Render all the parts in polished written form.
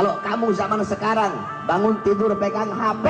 Kalau kamu zaman sekarang bangun tidur pegang HP,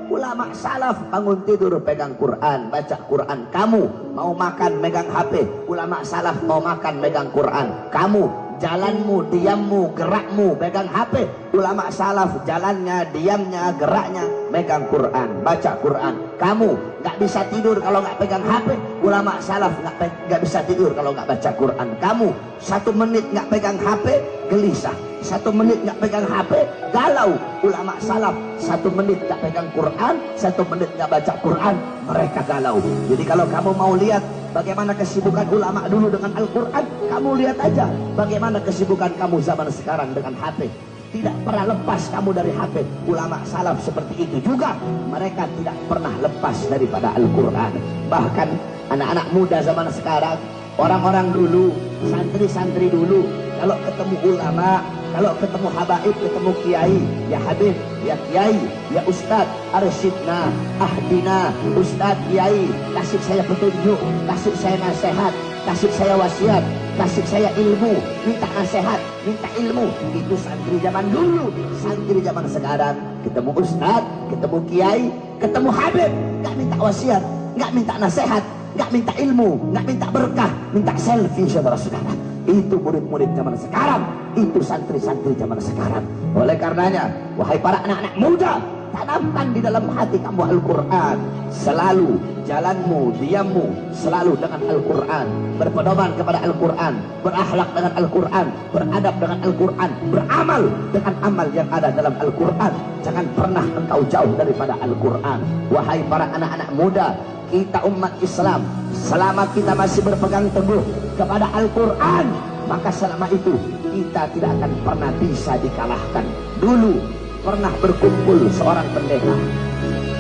ulama salaf bangun tidur pegang Quran, baca Quran. Kamu mau makan megang HP, ulama salaf mau makan megang Quran. Kamu jalanmu, diammu, gerakmu megang HP, ulama salaf jalannya, diamnya, geraknya megang Quran, baca Quran. Kamu nggak bisa tidur kalau nggak pegang HP, ulama salaf nggak bisa tidur kalau nggak baca Quran. Kamu 1 menit nggak pegang HP gelisah, 1 menit nggak pegang HP galau, ulama salaf 1 menit nggak pegang Quran, 1 menit nggak baca Quran, mereka galau. Jadi kalau kamu mau lihat bagaimana kesibukan ulama dulu dengan Al-Quran, kamu lihat aja bagaimana kesibukan kamu zaman sekarang dengan HP. Tidak pernah lepas kamu dari HP. Ulama salaf seperti itu juga, mereka tidak pernah lepas daripada Al-Quran. Bahkan anak-anak muda zaman sekarang, orang-orang dulu, santri-santri dulu, kalau ketemu ulama, kalau ketemu habaib, ketemu kiai, ya habib, ya kiai, ya ustad, arsyidna, ahdina, ustad, kiai, kasih saya petunjuk, kasih saya nasihat, kasih saya wasiat, kasih saya ilmu, minta nasihat, minta ilmu. Itu santri zaman dulu. Santri zaman sekarang, ketemu ustad, ketemu kiai, ketemu habib, nggak minta wasiat, nggak minta nasihat, nggak minta ilmu, nggak minta berkah, minta selfie, saudara-saudara. Itu murid-murid zaman sekarang, itu santri-santri zaman sekarang. Oleh karenanya, wahai para anak-anak muda, tanamkan di dalam hati kamu Al-Quran. Selalu jalanmu, diammu selalu dengan Al-Quran, berpedoman kepada Al-Quran, berakhlak dengan Al-Quran, beradab dengan Al-Quran, beramal dengan amal yang ada dalam Al-Quran. Jangan pernah engkau jauh daripada Al-Quran. Wahai para anak-anak muda, kita umat Islam, selama kita masih berpegang teguh kepada Al-Quran, maka selama itu kita tidak akan pernah bisa dikalahkan. Dulu pernah berkumpul seorang pendeta,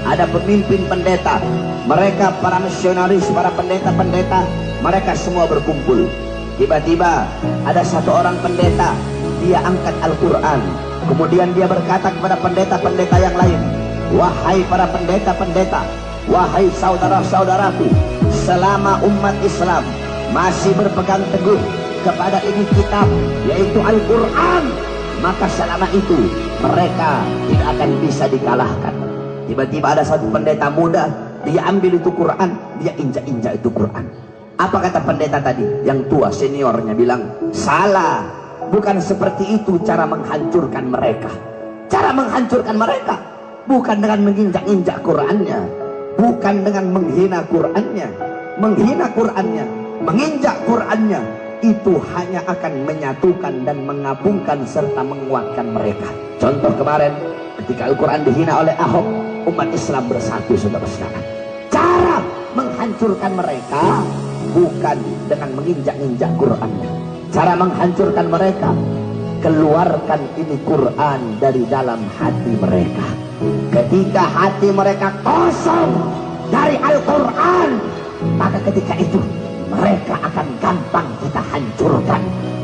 ada pemimpin pendeta, mereka para misionaris, para pendeta-pendeta, mereka semua berkumpul. Tiba-tiba ada satu orang pendeta, dia angkat Al-Quran, kemudian dia berkata kepada pendeta-pendeta yang lain, wahai para pendeta-pendeta, wahai saudara-saudaraku, selama umat Islam masih berpegang teguh kepada ini kitab, yaitu Al-Quran, maka selama itu mereka tidak akan bisa dikalahkan. Tiba-tiba ada satu pendeta muda, dia ambil itu Quran, dia injak-injak itu Quran. Apa kata pendeta tadi? Yang tua seniornya bilang, salah, bukan seperti itu cara menghancurkan mereka. Cara menghancurkan mereka bukan dengan menginjak-injak Qurannya, bukan dengan menghina Qurannya. Menghina Qurannya, menginjak Qurannya, itu hanya akan menyatukan dan menggabungkan serta menguatkan mereka. Contoh kemarin ketika Al-Quran dihina oleh Ahok, umat Islam bersatu, saudara-saudara. Cara menghancurkan mereka bukan dengan menginjak-injak Qurannya. Cara menghancurkan mereka, keluarkan ini Quran dari dalam hati mereka. Ketika hati mereka kosong dari Al-Quran, maka ketika itu mereka akan gampang kita hancurkan.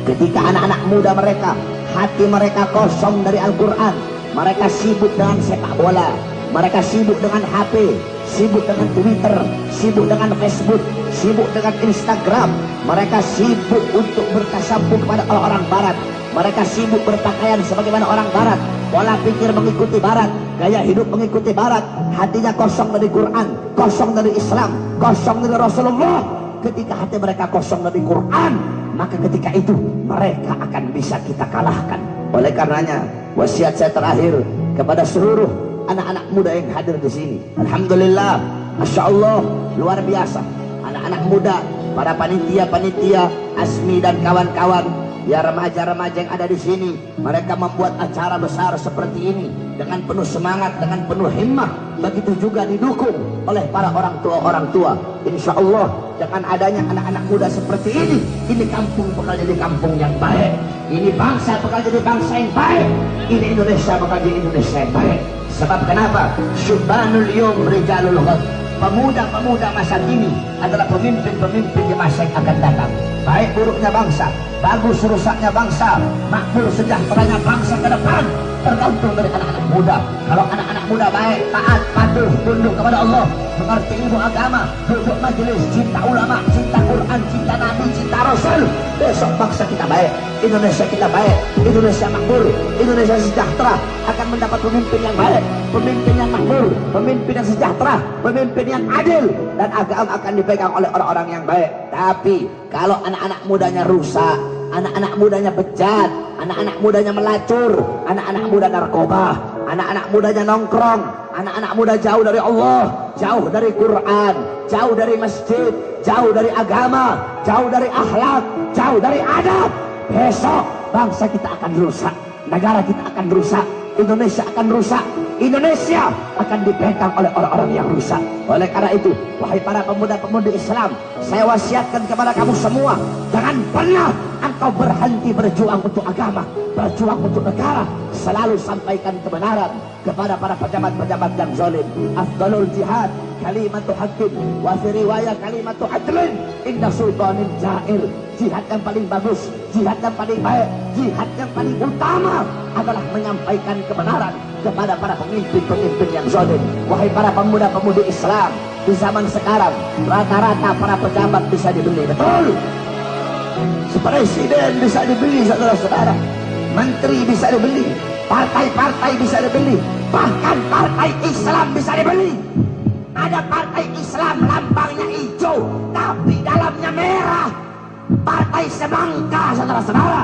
Ketika anak-anak muda mereka, hati mereka kosong dari Al-Quran, mereka sibuk dengan sepak bola, mereka sibuk dengan HP, sibuk dengan Twitter, sibuk dengan Facebook, sibuk dengan Instagram, mereka sibuk untuk bertasabuh kepada orang Barat, mereka sibuk berpakaian sebagaimana orang Barat, pola pikir mengikuti Barat, gaya hidup mengikuti Barat, hatinya kosong dari Quran, kosong dari Islam, kosong dari Rasulullah. Ketika hati mereka kosong dari Quran, maka ketika itu mereka akan bisa kita kalahkan. Oleh karenanya, wasiat saya terakhir kepada seluruh anak-anak muda yang hadir di sini. Alhamdulillah, Masya Allah, luar biasa. Anak-anak muda, para panitia-panitia, Asmi dan kawan-kawan, ya remaja-remaja yang ada di sini, mereka membuat acara besar seperti ini dengan penuh semangat, dengan penuh himmah. Begitu juga didukung oleh para orang tua. Insya Allah dengan adanya anak-anak muda seperti ini kampung bakal jadi kampung yang baik, ini bangsa bakal jadi bangsa yang baik, ini Indonesia bakal jadi Indonesia yang baik. Sebab kenapa? Syubbanul yawm rijalul ghad. Pemuda-pemuda masa kini adalah pemimpin-pemimpin di masa yang akan datang. Baik buruknya bangsa, bagus rusaknya bangsa, makmur sejahteranya bangsa ke depan, tergantung dari anak-anak muda. Kalau anak-anak muda baik, taat, patuh, tunduk kepada Allah, mengerti ilmu agama, duduk majelis, cinta ulama, cinta Quran, cinta Nabi, cinta Rasul, besok bangsa kita baik, Indonesia kita baik, Indonesia makmur, Indonesia sejahtera, akan mendapat pemimpin yang baik, pemimpin yang makmur, pemimpin yang sejahtera, pemimpin yang adil, dan agama akan dipegang oleh orang-orang yang baik. Tapi kalau anak-anak mudanya rusak, anak-anak mudanya bejat, anak-anak mudanya melacur, anak-anak muda narkoba, anak-anak mudanya nongkrong, anak-anak muda jauh dari Allah, jauh dari Quran, jauh dari masjid, jauh dari agama, jauh dari akhlak, jauh dari adab, besok bangsa kita akan rusak, negara kita akan rusak, Indonesia akan rusak, Indonesia akan dipegang oleh orang-orang yang rusak. Oleh karena itu, wahai para pemuda-pemudi Islam, saya wasiatkan kepada kamu semua, jangan pernah engkau berhenti berjuang untuk agama, berjuang untuk negara. Selalu sampaikan kebenaran kepada para pejabat-pejabat yang zalim. Afdalul jihad kalimatu haqqin, wa fi riwayah kalimatu adlin inda sultanin jair. Jihad yang paling bagus, jihad yang paling baik, jihad yang paling utama adalah menyampaikan kebenaran kepada para pemimpin-pemimpin yang zalim. Wahai para pemuda-pemudi Islam, di zaman sekarang rata-rata para pejabat bisa dibeli, betul? Presiden bisa dibeli, saudara-saudara, menteri bisa dibeli, partai-partai bisa dibeli, bahkan partai Islam bisa dibeli. Ada partai Islam lambangnya hijau tapi dalamnya merah, partai semangka, saudara-saudara.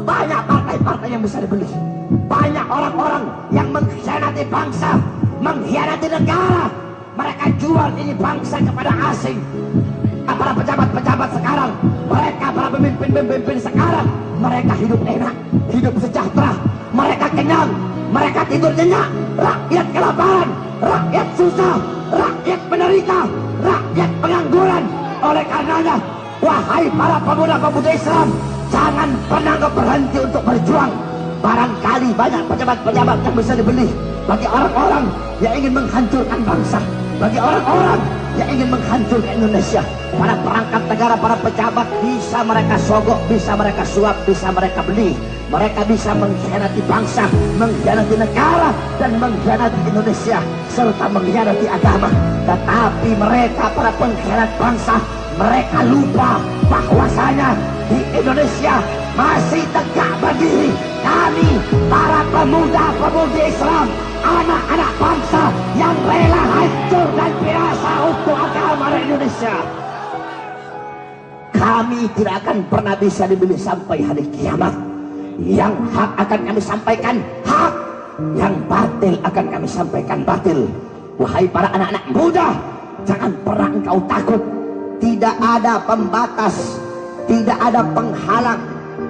Banyak partai-partai yang bisa dibeli, banyak orang-orang yang mengkhianati bangsa, mengkhianati negara. Mereka jual ini bangsa kepada asing. Para pejabat-pejabat sekarang, mereka para pemimpin-pemimpin sekarang, mereka hidup enak, hidup sejahtera, mereka kenyang, mereka tidur nyenyak. Rakyat kelaparan, rakyat susah, rakyat menderita, rakyat pengangguran. Oleh karenanya, wahai para pemuda-pemuda Islam, jangan pernah berhenti untuk berjuang. Barangkali banyak pejabat-pejabat yang bisa dibeli bagi orang-orang yang ingin menghancurkan bangsa, bagi orang-orang yang ingin menghancurkan Indonesia. Para perangkat negara, para pejabat bisa mereka sogok, bisa mereka suap, bisa mereka beli. Mereka bisa mengkhianati bangsa, mengkhianati negara, dan mengkhianati Indonesia, serta mengkhianati agama. Tetapi mereka, para pengkhianat bangsa, mereka lupa bahwasanya di Indonesia masih tegak berdiri kami, para pemuda-pemudi Islam, anak-anak bangsa yang rela hancur dan binasa untuk agama Indonesia. Kami tidak akan pernah bisa dibeli sampai hari kiamat. Yang hak akan kami sampaikan hak, yang batil akan kami sampaikan batil. Wahai para anak-anak muda, jangan pernah engkau takut. Tidak ada pembatas, tidak ada penghalang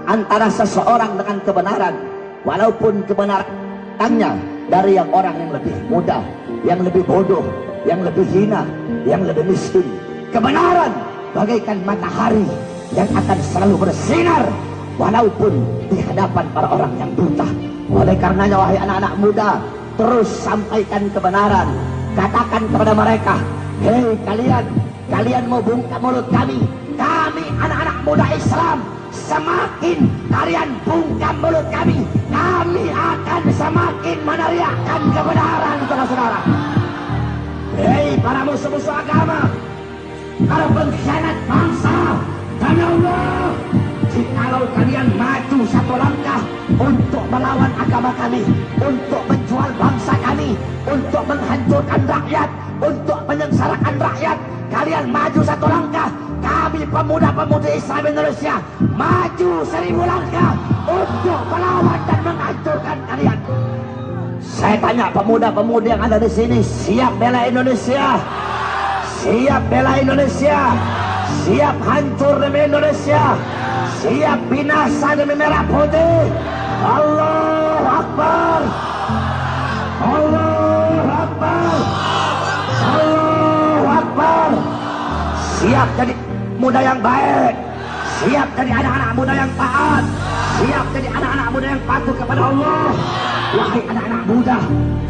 antara seseorang dengan kebenaran, walaupun kebenarannya dari yang orang yang lebih muda, yang lebih bodoh, yang lebih hina, yang lebih miskin. Kebenaran bagaikan matahari yang akan selalu bersinar walaupun di hadapan para orang yang buta. Oleh karenanya, wahai anak-anak muda, terus sampaikan kebenaran. Katakan kepada mereka, hei kalian mau bungkam mulut kami anak-anak muda Islam. Semakin kalian bungkam mulut kami akan semakin meneriakkan kebenaran, saudara-saudara. Hei para musuh-musuh agama, para pengkhianat bangsa, demi Allah, jikalau kalian maju satu langkah untuk melawan agama kami, untuk menjual bangsa kami, untuk menghancurkan rakyat, untuk menyengsarakan rakyat, kalian maju satu langkah, kami pemuda-pemudi Islam Indonesia maju 1000 langkah untuk melawan dan menghancurkan kalian. Saya tanya pemuda-pemudi yang ada di sini, siap bela Indonesia? Siap bela Indonesia? Siap hancur demi Indonesia? Siap binasa demi merah putih? Allahu Akbar! Allahu Akbar! Allahu Akbar! Siap jadi muda yang baik, siap jadi anak-anak muda yang taat, siap jadi anak-anak muda yang patuh kepada Allah. Wahai anak-anak muda,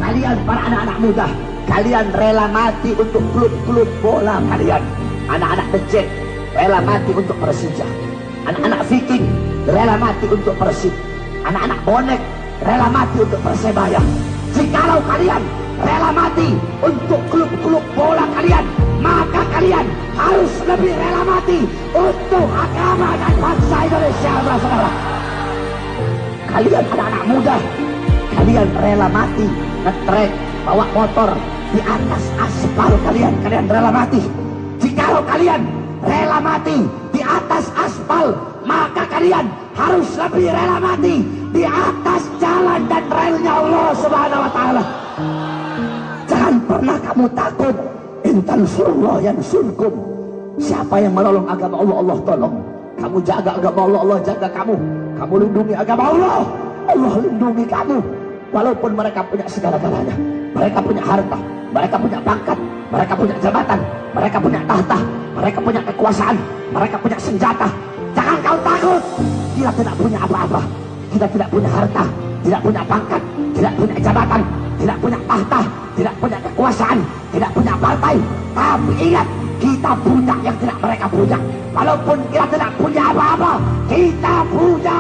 kalian para anak-anak muda, kalian rela mati untuk klub-klub bola kalian. Anak-anak becek rela mati untuk Persija, anak-anak Viking rela mati untuk Persib, anak-anak bonek rela mati untuk Persebaya, jikalau kalian rela mati untuk klub-klub bola kalian, maka kalian harus lebih rela mati untuk agama dan bangsa Indonesia, saudara. Kalian anak-anak muda, kalian rela mati ngetrek bawa motor di atas aspal kalian rela mati. Jikalau kalian rela mati di atas aspal, maka kalian harus lebih rela mati di atas jalan dan relnya Allah Subhanahu wa taala. Jangan pernah kamu takut. Intan surullah yang surkum. Siapa yang menolong agama Allah, Allah tolong. Kamu jaga agama Allah, Allah jaga kamu. Kamu lindungi agama Allah, Allah lindungi kamu. Walaupun mereka punya segala-galanya, mereka punya harta, mereka punya pangkat, mereka punya jabatan, mereka punya tahta, mereka punya kekuasaan, mereka punya senjata. Jangan kau takut. Kita tidak punya apa-apa. Kita tidak punya harta, tidak punya pangkat, tidak punya jabatan, tidak punya tahta, tidak punya kekuasaan, tidak punya partai. Tapi ingat, kita punya yang tidak mereka punya. Walaupun kita tidak punya apa-apa, kita punya